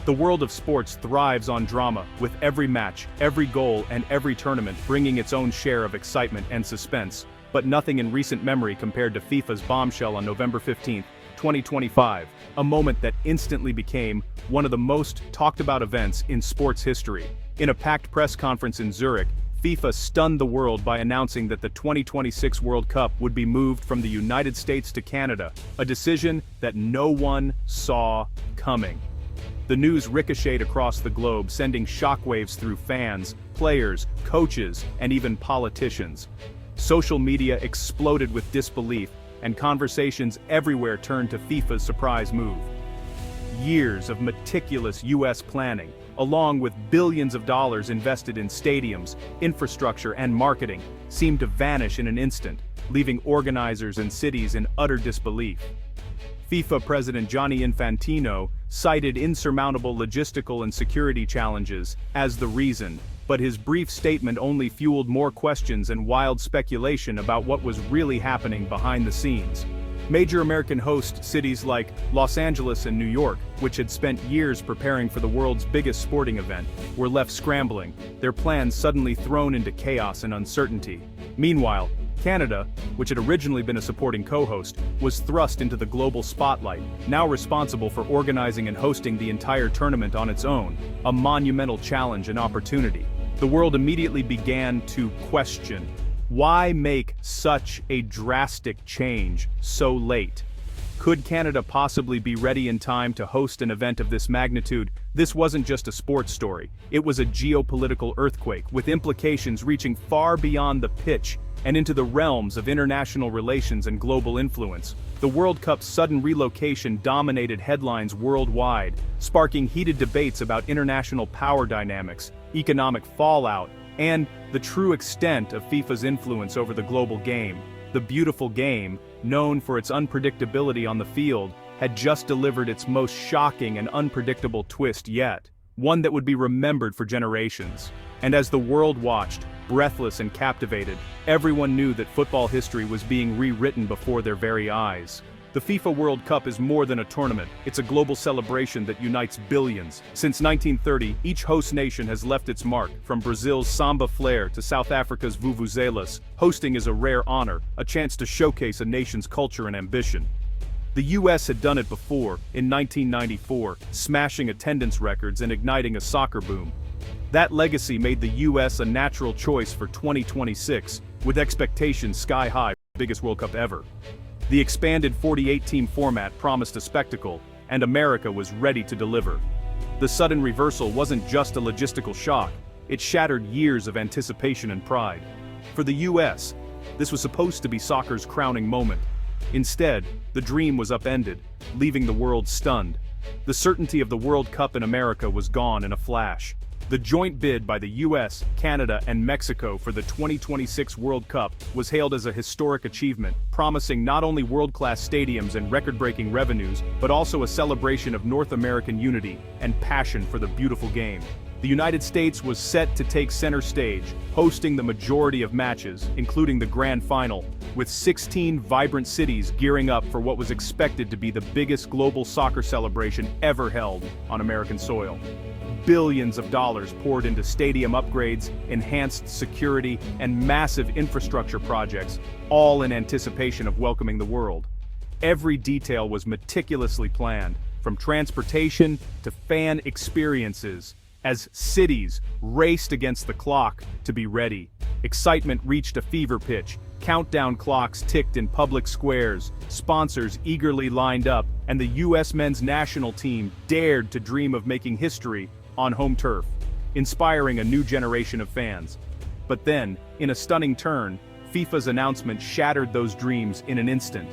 The world of sports thrives on drama, with every match, every goal, and every tournament bringing its own share of excitement and suspense, but nothing in recent memory compared to FIFA's bombshell on November 15, 2025, a moment that instantly became one of the most talked about events in sports history. In a packed press conference in Zurich, FIFA stunned the world by announcing that the 2026 World Cup would be moved from the United States to Canada, a decision that no one saw coming. The news ricocheted across the globe, sending shockwaves through fans, players, coaches, and even politicians. Social media exploded with disbelief, and conversations everywhere turned to FIFA's surprise move. Years of meticulous U.S. planning, along with billions of dollars invested in stadiums, infrastructure, and marketing, seemed to vanish in an instant, leaving organizers and cities in utter disbelief. FIFA President Gianni Infantino cited insurmountable logistical and security challenges as the reason, but his brief statement only fueled more questions and wild speculation about what was really happening behind the scenes. Major American host cities like Los Angeles and New York, which had spent years preparing for the world's biggest sporting event, were left scrambling, their plans suddenly thrown into chaos and uncertainty. Meanwhile, Canada, which had originally been a supporting co-host, was thrust into the global spotlight, now responsible for organizing and hosting the entire tournament on its own, a monumental challenge and opportunity. The world immediately began to question, why make such a drastic change so late? Could Canada possibly be ready in time to host an event of this magnitude? This wasn't just a sports story, it was a geopolitical earthquake, with implications reaching far beyond the pitch and into the realms of international relations and global influence. The World Cup's sudden relocation dominated headlines worldwide, sparking heated debates about international power dynamics, economic fallout, and the true extent of FIFA's influence over the global game. The beautiful game, known for its unpredictability on the field, had just delivered its most shocking and unpredictable twist yet, one that would be remembered for generations. And as the world watched, breathless and captivated, everyone knew that football history was being rewritten before their very eyes. The FIFA World Cup is more than a tournament, it's a global celebration that unites billions. Since 1930, each host nation has left its mark, from Brazil's samba flair to South Africa's vuvuzelas. Hosting is a rare honor, a chance to showcase a nation's culture and ambition. The US had done it before, in 1994, smashing attendance records and igniting a soccer boom. That legacy made the US a natural choice for 2026, with expectations sky high for the biggest World Cup ever. The expanded 48-team format promised a spectacle, and America was ready to deliver. The sudden reversal wasn't just a logistical shock, it shattered years of anticipation and pride. For the US, this was supposed to be soccer's crowning moment. Instead, the dream was upended, leaving the world stunned. The certainty of the World Cup in America was gone in a flash. The joint bid by the US, Canada, and Mexico for the 2026 World Cup was hailed as a historic achievement, promising not only world-class stadiums and record-breaking revenues, but also a celebration of North American unity and passion for the beautiful game. The United States was set to take center stage, hosting the majority of matches, including the grand final, with 16 vibrant cities gearing up for what was expected to be the biggest global soccer celebration ever held on American soil. Billions of dollars poured into stadium upgrades, enhanced security, and massive infrastructure projects, all in anticipation of welcoming the world. Every detail was meticulously planned, from transportation to fan experiences, as cities raced against the clock to be ready. Excitement reached a fever pitch, countdown clocks ticked in public squares, sponsors eagerly lined up, and the US men's national team dared to dream of making history on home turf, inspiring a new generation of fans. But then, in a stunning turn, FIFA's announcement shattered those dreams in an instant.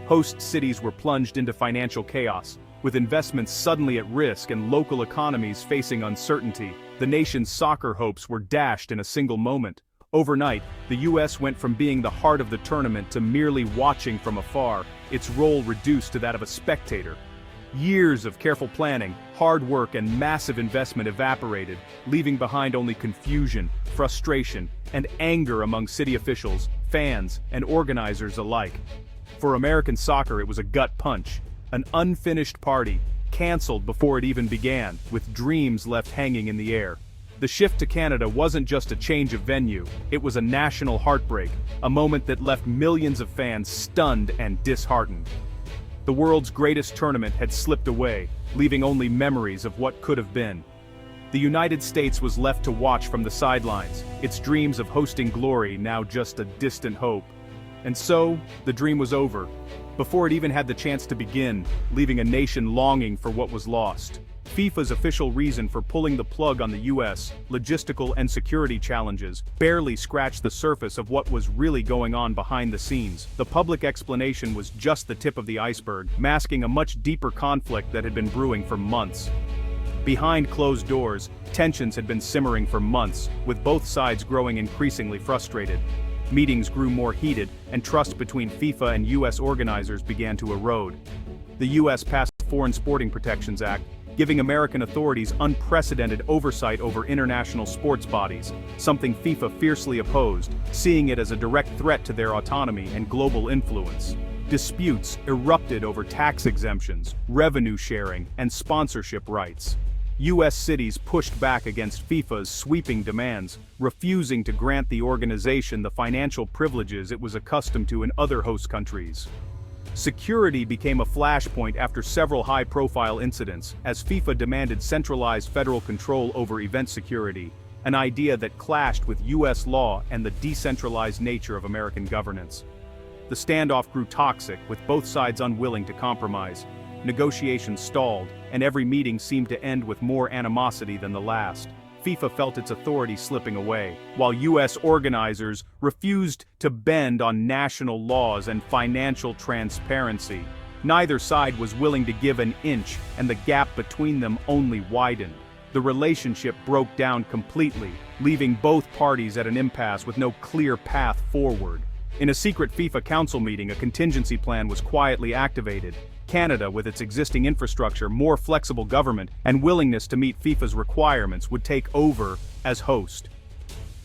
Host cities were plunged into financial chaos, with investments suddenly at risk and local economies facing uncertainty. The nation's soccer hopes were dashed in a single moment. Overnight, the US went from being the heart of the tournament to merely watching from afar, its role reduced to that of a spectator. Years of careful planning, hard work, and massive investment evaporated, leaving behind only confusion, frustration, and anger among city officials, fans, and organizers alike. For American soccer, it was a gut punch, an unfinished party, canceled before it even began, with dreams left hanging in the air. The shift to Canada wasn't just a change of venue, it was a national heartbreak, a moment that left millions of fans stunned and disheartened. The world's greatest tournament had slipped away, leaving only memories of what could have been. The United States was left to watch from the sidelines, its dreams of hosting glory now just a distant hope. And so, the dream was over, before it even had the chance to begin, leaving a nation longing for what was lost. FIFA's official reason for pulling the plug on the US, logistical and security challenges, barely scratched the surface of what was really going on behind the scenes. The public explanation was just the tip of the iceberg, masking a much deeper conflict that had been brewing for months. Behind closed doors, tensions had been simmering for months, with both sides growing increasingly frustrated. Meetings grew more heated, and trust between FIFA and US organizers began to erode. The US passed the Foreign Sporting Protections Act, giving American authorities unprecedented oversight over international sports bodies, something FIFA fiercely opposed, seeing it as a direct threat to their autonomy and global influence. Disputes erupted over tax exemptions, revenue sharing, and sponsorship rights. US cities pushed back against FIFA's sweeping demands, refusing to grant the organization the financial privileges it was accustomed to in other host countries. Security became a flashpoint after several high-profile incidents, as FIFA demanded centralized federal control over event security, an idea that clashed with US law and the decentralized nature of American governance. The standoff grew toxic, with both sides unwilling to compromise. Negotiations stalled, and every meeting seemed to end with more animosity than the last. FIFA felt its authority slipping away, while US organizers refused to bend on national laws and financial transparency. Neither side was willing to give an inch, and the gap between them only widened. The relationship broke down completely, leaving both parties at an impasse with no clear path forward. In a secret FIFA Council meeting, a contingency plan was quietly activated. Canada, with its existing infrastructure, more flexible government, and willingness to meet FIFA's requirements, would take over as host.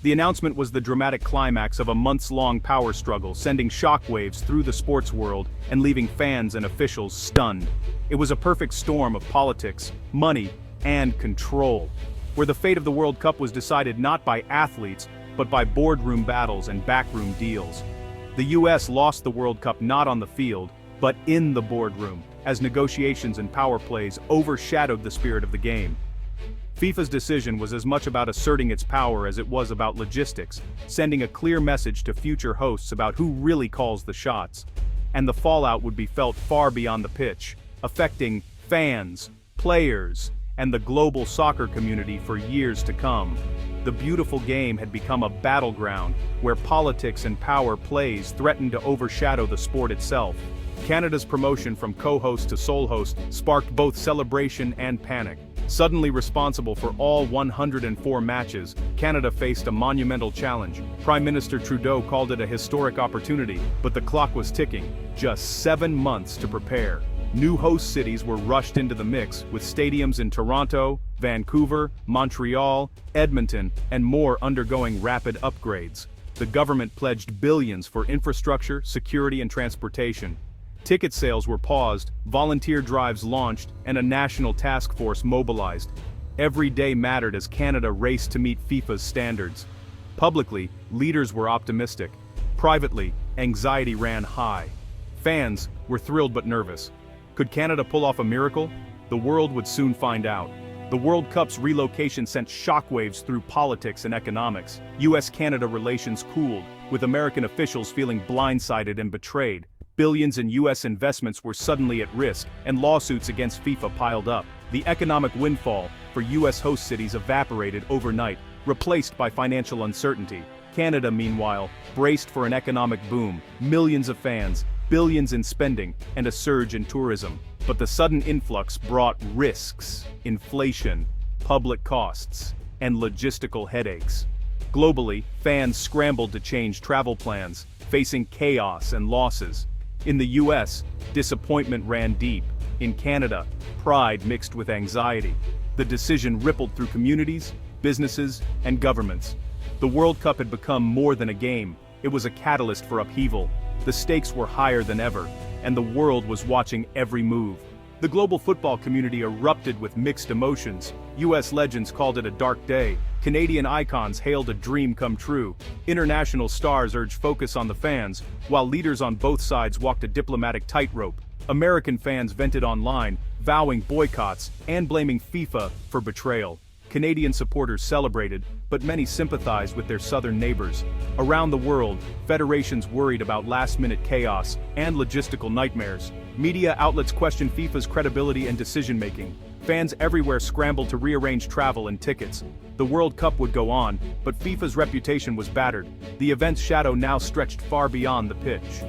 The announcement was the dramatic climax of a months-long power struggle, sending shockwaves through the sports world and leaving fans and officials stunned. It was a perfect storm of politics, money, and control, where the fate of the World Cup was decided not by athletes, but by boardroom battles and backroom deals. The US lost the World Cup not on the field, but in the boardroom, as negotiations and power plays overshadowed the spirit of the game. FIFA's decision was as much about asserting its power as it was about logistics, sending a clear message to future hosts about who really calls the shots. And the fallout would be felt far beyond the pitch, affecting fans, players, and the global soccer community for years to come. The beautiful game had become a battleground, where politics and power plays threatened to overshadow the sport itself. Canada's promotion from co-host to sole host sparked both celebration and panic. Suddenly responsible for all 104 matches, Canada faced a monumental challenge. Prime Minister Trudeau called it a historic opportunity, but the clock was ticking. Just 7 months to prepare. New host cities were rushed into the mix, with stadiums in Toronto, Vancouver, Montreal, Edmonton, and more undergoing rapid upgrades. The government pledged billions for infrastructure, security, and transportation. Ticket sales were paused, volunteer drives launched, and a national task force mobilized. Every day mattered as Canada raced to meet FIFA's standards. Publicly, leaders were optimistic. Privately, anxiety ran high. Fans were thrilled but nervous. Could Canada pull off a miracle? The world would soon find out. The World Cup's relocation sent shockwaves through politics and economics. US-Canada relations cooled, with American officials feeling blindsided and betrayed. Billions in US investments were suddenly at risk, and lawsuits against FIFA piled up. The economic windfall for US host cities evaporated overnight, replaced by financial uncertainty. Canada, meanwhile, braced for an economic boom, millions of fans, billions in spending, and a surge in tourism. But the sudden influx brought risks, inflation, public costs, and logistical headaches. Globally, fans scrambled to change travel plans, facing chaos and losses. In the US, disappointment ran deep. In Canada, pride mixed with anxiety. The decision rippled through communities, businesses, and governments. The World Cup had become more than a game. It was a catalyst for upheaval. The stakes were higher than ever, and the world was watching every move. The global football community erupted with mixed emotions. US legends called it a dark day. Canadian icons hailed a dream come true. International stars urged focus on the fans, while leaders on both sides walked a diplomatic tightrope. American fans vented online, vowing boycotts and blaming FIFA for betrayal. Canadian supporters celebrated, but many sympathized with their southern neighbors. Around the world, federations worried about last-minute chaos and logistical nightmares. Media outlets questioned FIFA's credibility and decision-making. Fans everywhere scrambled to rearrange travel and tickets. The World Cup would go on, but FIFA's reputation was battered. The event's shadow now stretched far beyond the pitch.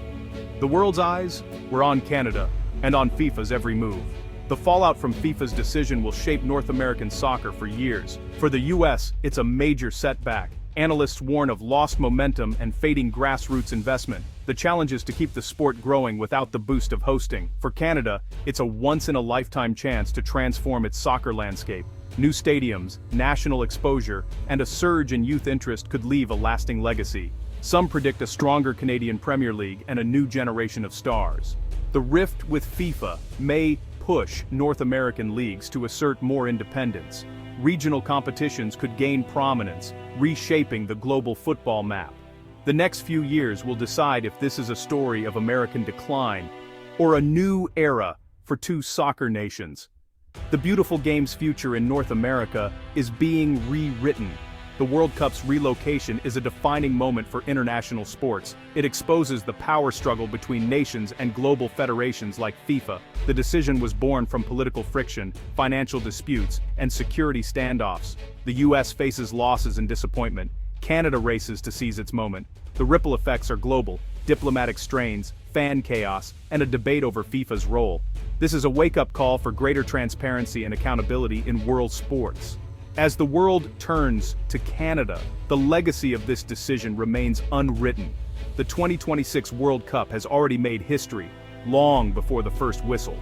The world's eyes were on Canada, and on FIFA's every move. The fallout from FIFA's decision will shape North American soccer for years. For the US, it's a major setback. Analysts warn of lost momentum and fading grassroots investment. The challenge is to keep the sport growing without the boost of hosting. For Canada, it's a once-in-a-lifetime chance to transform its soccer landscape. New stadiums, national exposure, and a surge in youth interest could leave a lasting legacy. Some predict a stronger Canadian Premier League and a new generation of stars. The rift with FIFA may push North American leagues to assert more independence. Regional competitions could gain prominence, reshaping the global football map. The next few years will decide if this is a story of American decline or a new era for two soccer nations. The beautiful game's future in North America is being rewritten. The World Cup's relocation is a defining moment for international sports. It exposes the power struggle between nations and global federations like FIFA. The decision was born from political friction, financial disputes, and security standoffs. The US faces losses and disappointment. Canada races to seize its moment. The ripple effects are global: diplomatic strains, fan chaos, and a debate over FIFA's role. This is a wake-up call for greater transparency and accountability in world sports. As the world turns to Canada, the legacy of this decision remains unwritten. The 2026 World Cup has already made history, long before the first whistle.